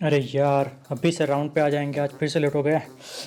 अरे यार, अभी से राउंड पे आ जाएंगे। आज फिर से लेट हो गया।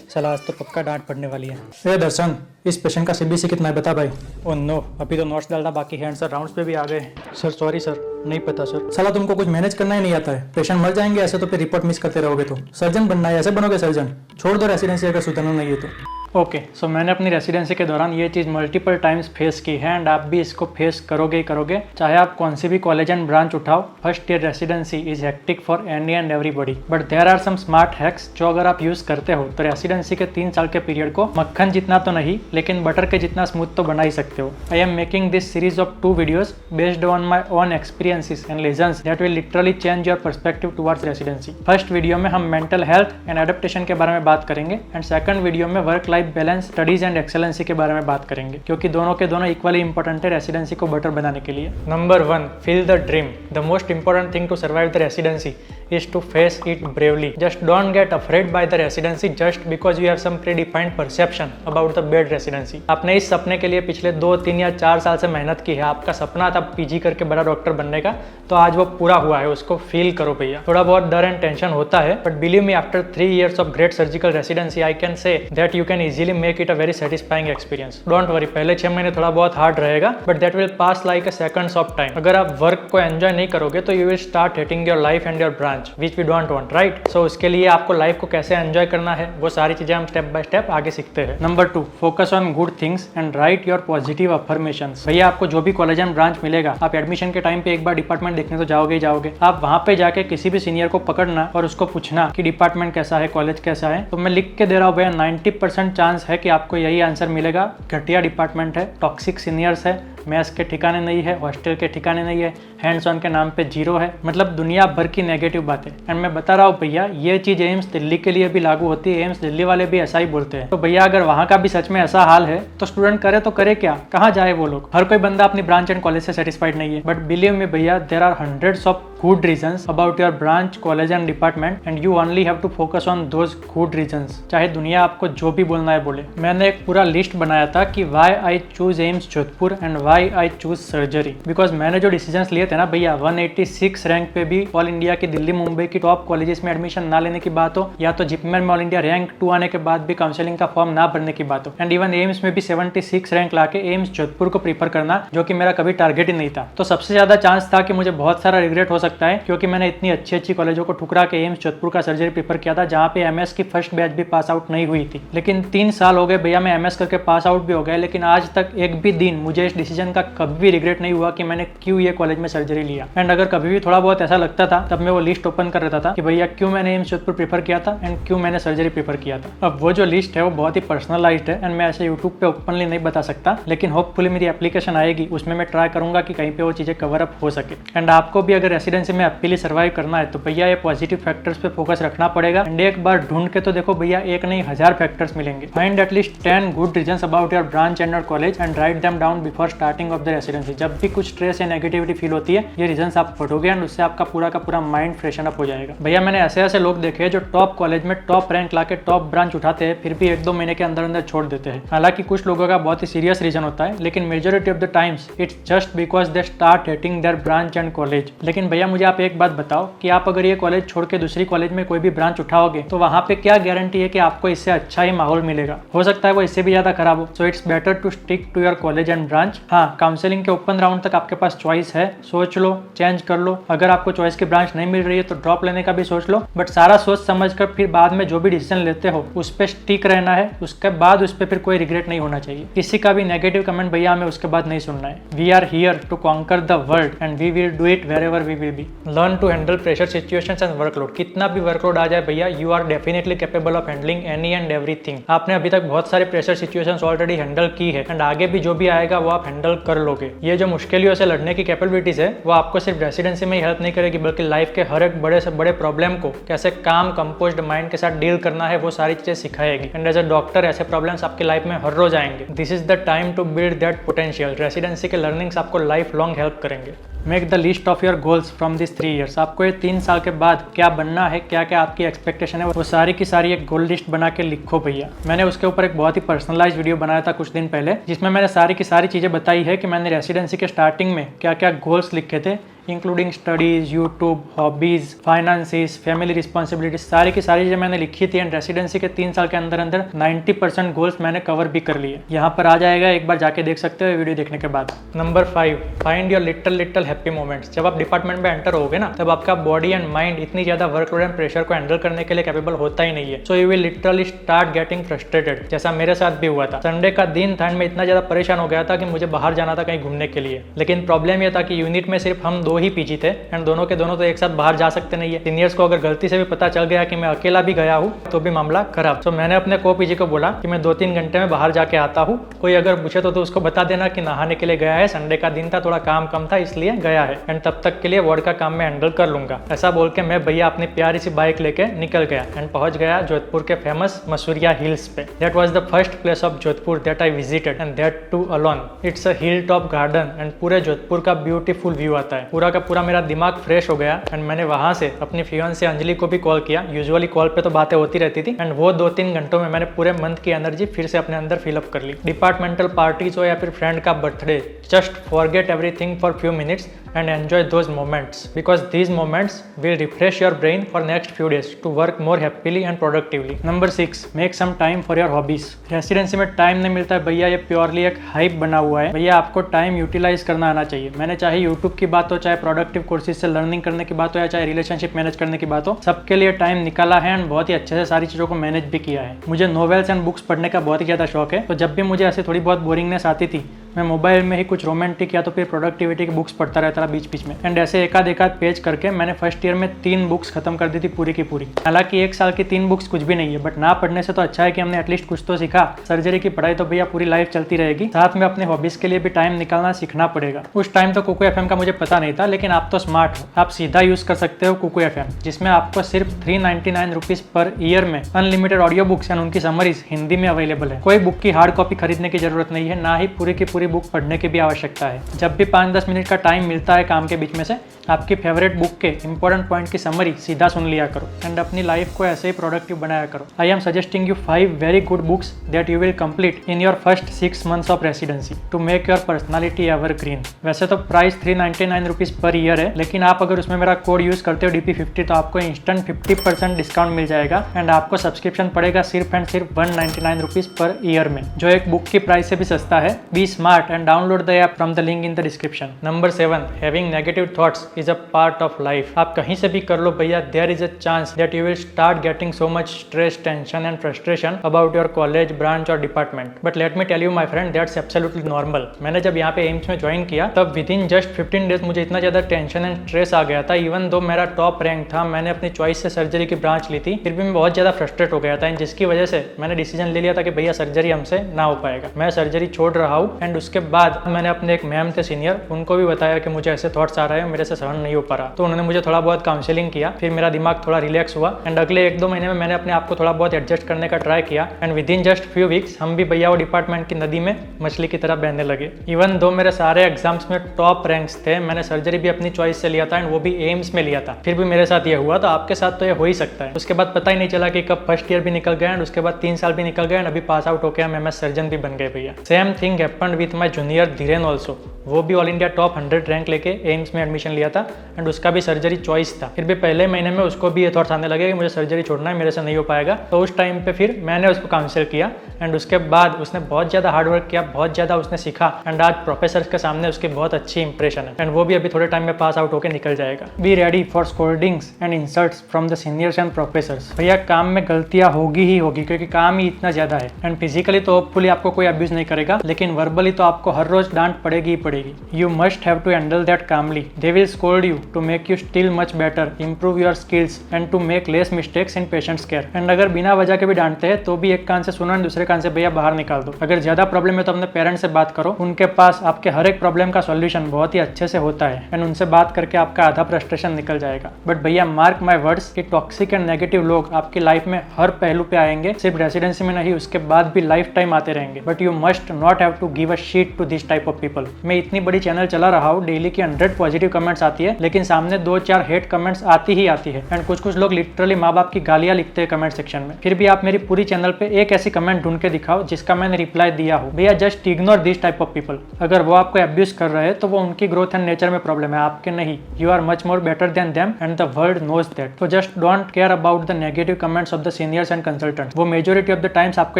साला आज तो पक्का डांट पड़ने वाली है। ए दर्शन, इस पेशेंट का सीबीसी कितना है बता भाई। ओ नो, अभी तो नोट्स डालना बाकी है। सर राउंड्स पे भी आ गए। सर सॉरी सर, नहीं पता सर। साला तुमको कुछ मैनेज करना ही नहीं आता है। पेशेंट मर जाएंगे ऐसे तो फिर रिपोर्ट मिस करते रहोगे। तो सर्जन बनना है, ऐसे बनोगे सर्जन। छोड़ दो रेसिडेंसी अगर सुधरना नहीं है तो। ओके, सो मैंने अपनी रेसिडेंसी के दौरान ये चीज़ मल्टीपल टाइम्स फेस की है एंड आप भी इसको फेस करोगे ही करोगे, चाहे आप कौन सी भी कॉलेज एंड ब्रांच उठाओ। First year residency is hectic for any and everybody, but there are some smart hacks जो अगर आप यूज़ करते हो तो रेसिडेंसी के 3 साल के पीरियड को मक्खन जितना तो नहीं लेकिन बटर के जितना स्मूथ तो बना ही सकते हो। I am making this series of 2 videos based on my own experiences and lessons that will literally change your perspective towards residency. First video में हम मेंटल हेल्थ एंड एडेप्टेशन के बारे में बात करेंगे एंड सेकंड वीडियो में work life balance, studies and excellency के बारे में बात करेंगे, क्योंकि दोनों के दोनों इक्वली इंपॉर्टेंट है रेसिडेंसी को बेटर बनाने के लिए। Number 1, feel the dream. The most important thing to survive the residency is to face it bravely. Just don't get afraid by the residency just because you have some predefined perception about the bad residency. आपने इस सपने के लिए पिछले 2, 3 या 4 साल से मेहनत की है। आपका सपना था पीजी करके बड़ा डॉक्टर बनने का, तो आज वो पूरा हुआ है। उसको फील करो भैया। थोड़ा बहुत डर एंड टेंशन होता है, but believe me, after 3 years of great surgical residency I can say that you can easily make it a very satisfying experience. Don't worry, पहले 6 महीने थोड़ा बहुत हार्ड रहेगा, but that will pass like a seconds of time. अगर आप work को enjoy नहीं करोगे तो you will start hating your life and your branch which we don't want, right? So उसके लिए आपको लाइफ को कैसे एंजॉय करना है वो सारी चीजें हम स्टेप बाय स्टेप आगे सीखते हैं। Number 2, focus on good things and right your positive affirmations. भैया आपको जो भी कॉलेज एंड ब्रांच मिलेगा, आप एडमिशन के टाइम पे एक बार डिपार्टमेंट देखने तो जाओगे ही जाओगे। आप वहां पे जाके किसी भी सीनियर को पकड़ना और उसको पूछना कि डिपार्टमेंट कैसा है, कॉलेज कैसा है। तो मैं लिख के दे रहा हूँ भैया, 90% चांस है कि आपको यही आंसर मिलेगा। घटिया डिपार्टमेंट है, टॉक्सिक सीनियर्स है, मैथ्स के ठिकाने नहीं है, हॉस्टल के ठिकाने नहीं है, हैंड्स ऑन के नाम पे 0 है, मतलब दुनिया भर की नेगेटिव बातें। एंड मैं बता रहा हूँ भैया, ये चीज एम्स दिल्ली के लिए भी लागू होती है। एम्स दिल्ली वाले भी ऐसा ही बोलते हैं। तो भैया अगर वहाँ का भी सच में ऐसा हाल है तो स्टूडेंट करे तो करे क्या, कहाँ जाए वो लोग? हर कोई बंदा अपनी ब्रांच एंड कॉलेज से सेटिस्फाइड नहीं है, बट बिलीव मी भैया, there are hundreds of good reasons about your branch, college and department and you only have to focus on those good reasons, चाहे दुनिया आपको जो भी बोलना है बोले। मैंने एक पूरा लिस्ट बनाया था कि why I choose AIIMS Jodhpur and why I choose surgery, because मैंने जो डिसीजंस लिए थे ना भैया, 186 रैंक पे भी ऑल इंडिया की दिल्ली मुंबई की टॉप कॉलेजेस में एडमिशन ना लेने की बात हो, या तो जिपमेर में ऑल इंडिया रैंक 2 आने के बाद भी काउंसलिंग का फॉर्म ना भरने की बात हो, एंड इवन एम्स में भी 76 रैंक लाके एम्स जोधपुर को प्रीफर करना, जो कि मेरा कभी टारगेट ही नहीं था। तो सबसे ज्यादा चांस था कि मुझे बहुत सारा रिग्रेट हो सकता है, क्योंकि मैंने इतनी अच्छी अच्छी कॉलेजों को ठुकरा के एम्स जोधपुर का सर्जरी प्रीफर किया था, जहाँ पे एमएस की फर्स्ट बैच भी पास आउट नहीं हुई थी। लेकिन 3 साल हो गए भैया, मैं एमएस करके पास आउट भी हो गया, लेकिन आज तक एक भी दिन मुझे इस डिसीजन का कभी भी रिग्रेट नहीं हुआ कि मैंने क्यों ये कॉलेज में सर्जरी लिया। एंड अगर कभी भी थोड़ा बहुत ऐसा लगता था, तब मैं वो लिस्ट ओपन कर रहता था कि भैया क्यों मैंने एम्स जोधपुर प्रीफर किया था एंड क्यों मैंने सर्जरी प्रीफर किया था। अब वो जो लिस्ट है वो बहुत ही पर्सनलाइज्ड है एंड मैं ऐसे यूट्यूब पे ओपनली नहीं बता सकता, लेकिन होपफुली मेरी एप्लीकेशन आएगी, उसमें मैं ट्राई करूंगा कि कहीं पे वो चीजें कवर अप हो सके। एंड आपको भी अगर रेसिडेंसी में हैप्पीली सर्वाइव करना है तो भैया ये पॉजिटिव फैक्टर्स पे फोकस रखना पड़ेगा। एंड एक बार ढूंढ के तो देखो भैया, एक नहीं 1000 फैक्टर्स मिलेंगे। Find at least 10 good reasons about your branch and your college and write them down before starting of the residency. जब भी कुछ स्ट्रेस या नेगेटिविटी फील होती है, ये रीजंस आप पढ़ोगे एंड उससे आपका पूरा का पूरा माइंड फ्रेशन अप हो जाएगा। भैया मैंने ऐसे ऐसे लोग देखे हैं जो टॉप कॉलेज में टॉप रैंक लाके टॉप ब्रांच उठाते हैं, फिर भी 1-2 महीने के अंदर अंदर छोड़ देते हैं। हालांकि कुछ लोगों का बहुत ही सीरियस रीजन होता है, लेकिन majority of the times it's just because they start hating their branch and college. लेकिन भैया मुझे आप एक बात बताओ कि आप अगर ये कॉलेज छोड़ के दूसरी कॉलेज में कोई भी ब्रांच उठाओगे तो वहां पे क्या गारंटी है कि आपको इससे अच्छा ही माहौल मिलेगा? हो सकता है वो इससे भी ज्यादा खराब हो। So it's better to stick to your college and branch. हाँ, काउंसलिंग के ओपन राउंड तक आपके पास चॉइस है, सोच लो, चेंज कर लो। अगर आपको चॉइस की ब्रांच नहीं मिल रही है तो ड्रॉप लेने का भी सोच लो, बट सारा सोच समझ कर फिर बाद में जो भी डिसीजन लेते हो उस पर स्टिक रहना है। उसके बाद उस पर फिर कोई रिग्रेट नहीं होना चाहिए। किसी का भी नेगेटिव कमेंट भैया हमें उसके बाद नहीं सुनना है। We are here to conquer the world and we will do it wherever we will be. Learn to handle pressure situations and workload. कितना भी वर्कलोड आ जाए भैया, you are definitely capable of handling any and everything. आपने अभी तक बहुत सारे प्रेशर सिचुएशंस ऑलरेडी हैंडल की है एंड आगे भी जो भी आएगा वो आप हैंडल कर लोगे। ये जो मुश्किलों से लड़ने की कैपेबिलिटीज है वो आपको सिर्फ रेसिडेंसी में ही हेल्प नहीं करेगी, बल्कि लाइफ के हर एक बड़े से बड़े प्रॉब्लम को कैसे काम कंपोज्ड माइंड के साथ डील करना है वो सारी चीजें सिखाएगी। एंड एज अ डॉक्टर ऐसे प्रॉब्लम्स आपकी लाइफ में हर रोज आएंगे। This is the time to build that potential. Residency के लर्निंग्स आपको लाइफ लॉन्ग हेल्प करेंगे। Make the list of your goals from this 3 years। आपको ये 3 साल के बाद क्या बनना है, क्या क्या आपकी एक्सपेक्टेशन है, वो सारी की सारी एक गोल लिस्ट बना के लिखो भैया। मैंने उसके ऊपर एक बहुत ही पर्सनलाइज वीडियो बनाया था कुछ दिन पहले, जिसमें मैंने सारी की सारी चीज़ें बताई है कि मैंने रेसिडेंसी के स्टार्टिंग में क्या क्या गोल्स लिखे थे, including studies, YouTube, hobbies, finances, family responsibility, सारी की सारी चीजें मैंने लिखी थी एंड रेसिडेंसी के 3 साल के अंदर अंदर 90% गोल्स मैंने कवर भी कर लिए। यहाँ पर आ जाएगा, एक बार जाके देख सकते हो वीडियो देखने के बाद। Number 5, find your little happy moments. जब आप डिपार्टमेंट में एंटर होगे ना, तब आपका बॉडी एंड माइंड इतनी ज्यादा वर्कलोड एंड प्रेशर को हैंडल करने के लिए कैपेबल होता ही नहीं है। So you will literally start getting frustrated, जैसा मेरे साथ भी हुआ था। संडे का दिन था, मैं इतना ज्यादा परेशान हो गया था कि मुझे बाहर जाना था कहीं घूमने के लिए। लेकिन प्रॉब्लम यह था कि यूनिट में सिर्फ हम 2 ही पीजी थे एंड दोनों के दोनों तो एक साथ बाहर जा सकते नहीं है। सीनियर्स को अगर गलती से भी पता चल गया कि मैं अकेला भी गया हूँ तो भी मामला खराब। तो मैंने अपने को पीजी को बोला कि मैं 2-3 घंटे में बाहर जाके आता हूँ, कोई अगर पूछे तो उसको बता देना कि नहाने के लिए गया है, संडे का दिन था, थोड़ा काम कम था इसलिए गया है एंड तब तक के लिए वार्ड का काम मैं हैंडल कर लूंगा। ऐसा बोल के मैं भैया अपनी प्यारी सी बाइक लेके निकल गया एंड पहुंच गया जोधपुर के फेमस मसूरिया हिल्स पे। That was the first place of Jodhpur that I visited and that to alone. It's a hill top garden and पूरे जोधपुर का ब्यूटीफुल व्यू आता है। पूरा का पूरा मेरा दिमाग फ्रेश हो गया एंड मैंने वहां से अपनी फियांसे अंजलि को भी कॉल किया। यूजुअली कॉल पे तो बातें होती रहती थी एंड वो 2-3 घंटों में मैंने पूरे मंथ की एनर्जी फिर से अपने अंदर फिलअप कर ली। डिपार्टमेंटल पार्टीज हो या फिर फ्रेंड का birthday, just forget everything for few minutes and enjoy those moments because these moments will refresh your brain for next few days to work more happily and productively. Number 6, make some time for your hobbies. Residency में time नहीं मिलता है भैया, ये purely एक hype बना हुआ है। भैया आपको टाइम यूटिलाइज करना आना चाहिए। मैंने चाहे यूट्यूब की बात हो, चाहे प्रोडक्टिव कोर्सेज से लर्निंग करने की बात हो, या चाहे रिलेशनशिप मैनेज करने की बात हो, सबके लिए टाइम निकाला है एंड बहुत ही अच्छे से सारी चीज़ों को मैनेज भी किया है। मुझे नॉवेल्स एंड बुक्स पढ़ने का बहुत ही ज़्यादा शौक है, तो जब भी मुझे ऐसे थोड़ी बहुत बोरिंगनेस आती थी, मैं मोबाइल में ही कुछ रोमांटिक या तो फिर प्रोडक्टिविटी की बुक्स पढ़ता रहता था बीच बीच में एंड ऐसे एक आध पेज करके मैंने फर्स्ट ईयर में 3 बुक्स खत्म कर दी थी पूरी की पूरी। हालांकि 1 साल की 3 बुक्स कुछ भी नहीं है, बट ना पढ़ने से तो अच्छा है कि हमने एटलीस्ट कुछ तो सीखा। सर्जरी की पढ़ाई तो भैया पूरी लाइफ चलती रहेगी, साथ में अपने हॉबीज के लिए भी टाइम निकालना सीखना पड़ेगा। उस टाइम तो कुकू एफएम का मुझे पता नहीं था, लेकिन आप तो स्मार्ट हो, आप सीधा यूज कर सकते हो कुकू एफएम, जिसमें आपको सिर्फ 399 रुपीज पर ईयर में अनलिमिटेड ऑडियो बुक्स एंड उनकी समरीज हिंदी में अवेलेबल है। कोई बुक की हार्ड कॉपी खरीदने की जरूरत नहीं है, ना ही पूरी की पूरी बुक पढ़ने की भी आवश्यकता है। जब भी 5-10 मिनट का टाइम मिलता है काम के बीच में से, आपकी फेवरेट बुक के इंपॉर्टेंट पॉइंट की समरी सीधा सुन लिया करो एंड अपनी लाइफ को ऐसे ही प्रोडक्टिव बनाया करो। I am suggesting you 5 very good books that you will complete in your first 6 months of residency to make your personality evergreen. वैसे तो प्राइस 399 रुपीज पर ईयर है, लेकिन आप अगर उसमें मेरा कोड यूज करते हो DP50 तो आपको इंस्टेंट 50% डिस्काउंट मिल जाएगा एंड आपको सब्सक्रिप्शन पड़ेगा सिर्फ एंड सिर्फ 199 रुपीज पर ईयर में, जो एक बुक की प्राइस से भी सस्ता है। Be smart and download the app from the link in the description. Number 7, having negative thoughts is a part of life. आप कहीं से भी कर लो भैया, there is a chance that you will start getting so much stress, tension and frustration about your college, branch और department. But let me tell you my friend, that's absolutely normal. मैंने जब यहाँ पे एम्स में join किया तब with in just 15 days मुझे इतना ज्यादा टेंशन एंड स्ट्रेस आ गया था। इवन दो मेरा टॉप रैंक था, मैंने अपनी चॉइस से सर्जरी की ब्रांच ली थी, फिर भी मैं बहुत ज्यादा फ्रस्ट्रेट हो गया था, जिसकी वजह से मैंने डिसीजन ले लिया था कि भैया सर्जरी हमसे ना हो पाएगा, मैं सर्जरी छोड़ रहा हूँ। एंड उसके बाद मैंने अपने एक मैम थे सीनियर, उनको भी बताया कि मुझे ऐसे थॉट्स आ रहे हैं, मेरे से सहन नहीं हो पा रहा, तो उन्होंने मुझे थोड़ा बहुत काउंसलिंग किया, फिर मेरा दिमाग थोड़ा रिलैक्स हुआ एंड अगले 1-2 महीने में मैंने अपने आप को थोड़ा बहुत एडजस्ट करने का ट्राई किया and with in just few weeks हम भी भैया वो डिपार्टमेंट की नदी में मछली की तरह बहने लगे। इवन दो मेरे सारे एग्जाम्स में टॉप रैंक्स थे, मैंने सर्जरी भी अपनी चॉइस से लिया था एंड वो भी एम्स में लिया था, फिर भी मेरे साथ ये हुआ, तो आपके साथ तो ये हो ही सकता है। उसके बाद पता ही नहीं चला कि कब फर्स्ट ईयर भी निकल गया एंड उसके बाद 3 साल भी निकल गए एंड अभी पास आउट होकर हम MS सर्जन भी बन गए भैया। Same thing happened with my junior Dhiren also, वो भी ऑल इंडिया टॉप 100 रैंक लेके एम्स में एडमिशन लिया था एंड उसका भी सर्जरी चॉइस था। फिर भी पहले महीने में उसको भी ये थॉट्स आने लगे कि मुझे सर्जरी छोड़ना है, मेरे से नहीं हो पाएगा, तो उस टाइम पे फिर मैंने उसको काउंसिल किया एंड उसके बाद उसने बहुत ज़्यादा हार्डवर्क किया, बहुत ज़्यादा उसने सीखा एंड आज प्रोफेसर के सामने उसकी बहुत अच्छी इंप्रेशन है एंड वो भी अभी थोड़े टाइम में पास आउट होकर निकल जाएगा। Be ready for scoldings and insults from the seniors and professors. भैया काम में गलतियाँ होगी ही होगी, क्योंकि काम ही इतना ज़्यादा है एंड फिजिकली तो होपफुली आपको कोई अब्यूज नहीं करेगा, लेकिन वर्बली तो आपको हर रोज डांट पड़ेगी ही पड़ेगी। You must have to handle that calmly. They will scold you to make you still much better, improve your skills and to make less mistakes in patient's care. And अगर बिना वजह के भी डांटते हैं तो भी एक कान से सुनो और दूसरे कान से भैया बाहर निकाल दो। अगर ज्यादा प्रॉब्लम है तो अपने पेरेंट्स से बात करो, उनके पास आपके हर एक प्रॉब्लम का सॉल्यूशन बहुत ही अच्छे से होता है एंड उनसे बात करके आपका आधा फ्रस्ट्रेशन निकल जाएगा। बट भैया मार्क माई वर्ड्स कि टॉक्सिक एंड नेगेटिव लोग आपकी लाइफ में हर पहलू पे आएंगे, सिर्फ रेसिडेंसी में नहीं, उसके बाद भी लाइफ टाइम आते रहेंगे। But you must not have to give a shit to this type of people. मैं इतनी बड़ी चैनल चला रहा हूँ, डेली की 100 पॉजिटिव कमेंट्स आती है, लेकिन सामने 2-4 हेट कमेंट्स आती ही आती है। एंड कुछ लोग लिटरली माँ बाप की गालियां लिखते हैं कमेंट सेक्शन में। फिर भी आप मेरी पूरी चैनल पे एक ऐसी कमेंट ढूंढ के दिखाओ जिसका मैंने रिप्लाई दिया हो। भैया just ignore this type of people. अगर वो आपको अब्यूज कर रहे हैं तो वो उनकी ग्रोथ एंड नेचर में प्रॉब्लम है, आपके नहीं। You are much more better than them and the world knows that. तो just don't care about the negative comments of the seniors and consultants. वो मेजोरिटी ऑफ द टाइम्स आपको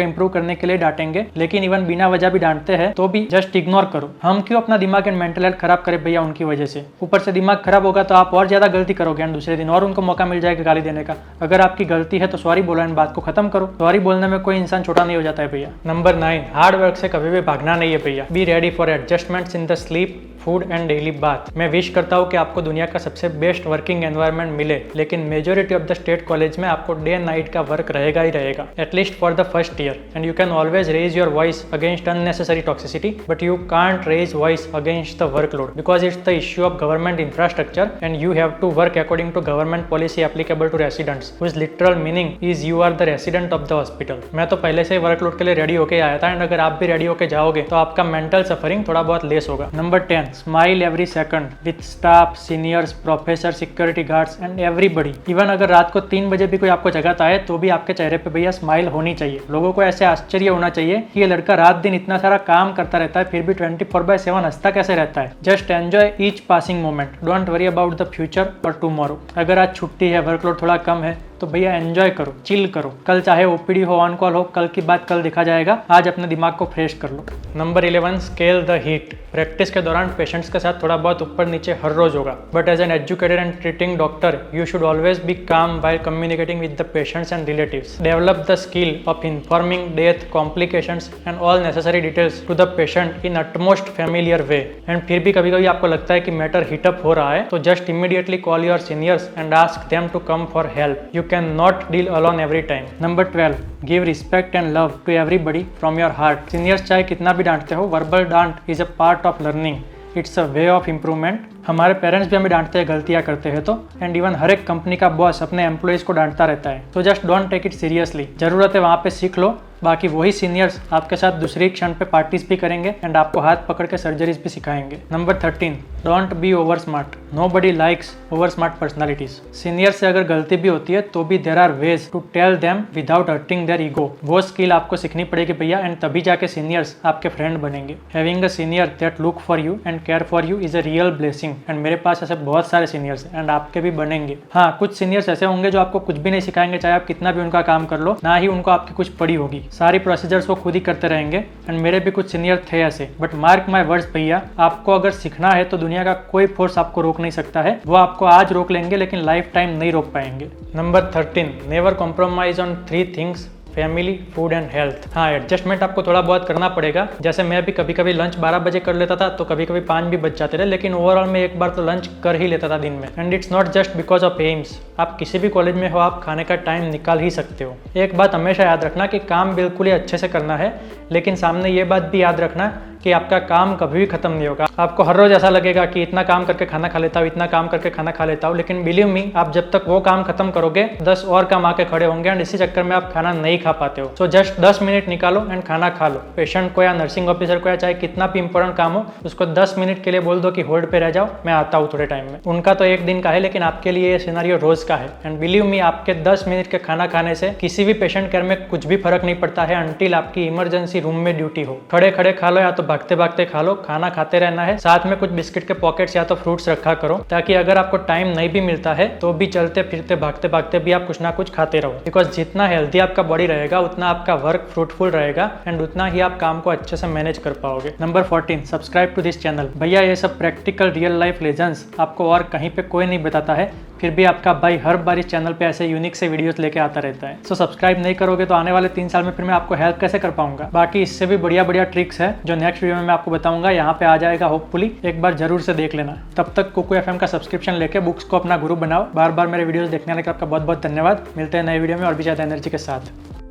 improve करने के लिए डांटेंगे, लेकिन इवन बिना वजह भी डांटते हैं तो भी जस्ट इग्नोर करो। हम क्यों अपना दिमाग एंड मेंटल हेल्थ खराब करें भैया उनकी वजह से। ऊपर से दिमाग खराब होगा तो आप और ज्यादा गलती करोगे एंड दूसरे दिन और उनको मौका मिल जाएगा गाली देने का। अगर आपकी गलती है तो सॉरी बोलो एंड बात को खत्म करो। सॉरी बोलने में कोई इंसान छोटा नहीं हो जाता है भैया। नंबर 9, हार्ड वर्क से कभी भी भागना नहीं है भैया। B ready for adjustments in the sleep, food and daily bath. मैं विश करता हूँ कि आपको दुनिया का सबसे बेस्ट वर्किंग एनवायरनमेंट मिले, लेकिन majority of the state college में आपको डे एंड नाइट का वर्क रहेगा ही रहेगा, at least for the first year. And you can always raise your voice against unnecessary toxicity, but you can't raise voice against the workload because it's the issue of government infrastructure and you have to work according to government policy applicable to residents, which literal meaning is you are the resident of the hospital. मैं तो पहले से ही workload के लिए ready होके आया था and अगर आप भी रेडी होके जाओगे तो आपका मेंटल सफरिंग थोड़ा बहुत लेस होगा। Number 10, smile every second with staff, seniors, professor, security guards and everybody. Even अगर रात को 3 बजे भी कोई आपको जगाता है तो भी आपके चेहरे पे भैया स्माइल होनी चाहिए। लोगों को ऐसे आश्चर्य होना चाहिए कि ये लड़का रात दिन इतना सारा काम करता रहता है फिर भी 24/7 हंसता कैसे रहता है। Just enjoy each passing moment, don't worry about the future और टुमारो। अगर आज छुट्टी है, वर्कलोड थोड़ा कम है तो भैया एंजॉय करो, चिल करो। कल चाहे ओपीडी हो, ऑन कॉल हो, कल की बात कल दिखा जाएगा। आज अपने दिमाग को फ्रेश कर लो। Number 11, scale the heat. Practice के दौरान पेशेंट्स के साथ थोड़ा बहुत ऊपर नीचे हर रोज होगा, but as an educated and treating doctor you should always be calm while communicating with the patients and relatives. Develop the skill of informing death, complications and all necessary details to the patient in utmost familiar way. And फिर भी कभी कभी आपको लगता है कि matter heat up हो रहा है तो just immediately call your seniors and ask them to come for help. You can not deal alone every time. Number 12, give respect and love to everybody from your heart. Seniors चाहे कितना भी डांटते हो, verbal डांट is a part of learning. It's a way of improvement. हमारे parents भी हमें डांटते हैं गलतियां करते हैं तो, एंड इवन हर एक कंपनी का बॉस अपने एम्प्लॉइज को डांटता रहता है। तो just don't take it seriously. जरूरत है वहाँ पे सीख लो, बाकी वही सीनियर्स आपके साथ दूसरी क्षण पे पार्टीज भी करेंगे एंड आपको हाथ पकड़ के सर्जरीज भी सिखाएंगे। Number 13, don't be over smart. Nobody likes over smart personalities. Senior से अगर गलती भी होती है तो भी there are ways to tell them without hurting their ego. वो स्किल आपको सीखनी पड़ेगी भैया, एंड तभी जाके सीनियर्स आपके फ्रेंड बनेंगे। Having a senior that look for you and care for you is a real blessing. And मेरे पास ऐसे बहुत सारे सीनियर्स एंड आपके भी बनेंगे। हाँ, कुछ सीनियर्स ऐसे होंगे जो आपको कुछ भी नहीं सिखाएंगे, चाहे आप कितना भी उनका काम कर लो, ना ही उनको आपकी कुछ पड़ी होगी। सारी प्रोसीजर्स वो खुद ही करते रहेंगे। एंड मेरे भी कुछ सीनियर थे ऐसे, बट मार्क माय वर्ड्स भैया, आपको अगर सीखना है तो दुनिया का कोई फोर्स आपको रोक नहीं सकता है। वो आपको आज रोक लेंगे लेकिन लाइफ टाइम नहीं रोक पाएंगे। Number 13, never compromise on 3 things, family, food and health. हाँ, एडजस्टमेंट आपको थोड़ा बहुत करना पड़ेगा। जैसे मैं भी कभी कभी लंच 12 बजे कर लेता था तो कभी कभी 5 भी बच जाते थे, लेकिन ओवरऑल मैं एक बार तो लंच कर ही लेता था दिन में। And it's not just because of AIIMS. आप किसी भी कॉलेज में हो, आप खाने का टाइम निकाल ही सकते हो। एक बात हमेशा याद रखना कि काम बिल्कुल ही अच्छे से करना है, लेकिन सामने ये बात भी याद रखना कि आपका काम कभी भी खत्म नहीं होगा। आपको हर रोज ऐसा लगेगा कि इतना काम करके खाना खा लेता हूँ, इतना काम करके खाना खा लेता हूँ, लेकिन बिलीव मी, आप जब तक वो काम खत्म करोगे 10 और काम आके खड़े होंगे एंड इसी चक्कर में आप खाना नहीं खा पाते हो। सो जस्ट 10 मिनट निकालो एंड खाना खा लो। पेशेंट को या नर्सिंग ऑफिसर को या चाहे कितना भी इंपॉर्टेंट काम हो, उसको 10 मिनट के लिए बोल दो कि होल्ड पे रह जाओ, मैं आता हूँ थोड़े टाइम में। उनका तो एक दिन का है, लेकिन आपके लिए ये सिनेरियो रोज का है। एंड बिलीव मी, आपके 10 मिनट के खाना खाने से किसी भी पेशेंट केयर में कुछ भी फर्क नहीं पड़ता है अंटिल आपकी इमरजेंसी रूम में ड्यूटी हो। खड़े खड़े खा लो या तो भागते भागते खा लो, खाना खाते रहना है। साथ में कुछ बिस्किट के पॉकेट्स या तो फ्रूट्स रखा करो, ताकि अगर आपको टाइम नहीं भी मिलता है तो भी चलते फिरते भागते भागते भी आप कुछ ना कुछ खाते रहो। बिकॉज जितना हेल्दी आपका बॉडी रहेगा उतना आपका वर्क फ्रूटफुल रहेगा एंड उतना ही आप काम को अच्छे से मैनेज कर पाओगे। Number 14, subscribe to this channel. भैया ये सब प्रैक्टिकल रियल लाइफ लेजेंड्स आपको और कहीं पे कोई नहीं बताता है, फिर भी आपका भाई हर बार इस चैनल पे ऐसे यूनिक से वीडियोस लेके आता रहता है। सो सब्सक्राइब नहीं करोगे तो आने वाले 3 साल में फिर मैं आपको हेल्प कैसे कर पाऊंगा। बाकी इससे भी बढ़िया बढ़िया ट्रिक्स है जो नेक्स्ट वीडियो में मैं आपको बताऊंगा, यहाँ पे आ जाएगा होपफुली। एक बार जरूर से देख लेना। तब तक कुकू FM का सब्सक्रिप्शन लेके बुक्स को अपना गुरु बनाओ। बार बार मेरे वीडियोस देखने के लिए आपका बहुत बहुत धन्यवाद। मिलते हैं नए वीडियो में और भी ज्यादा एनर्जी के साथ।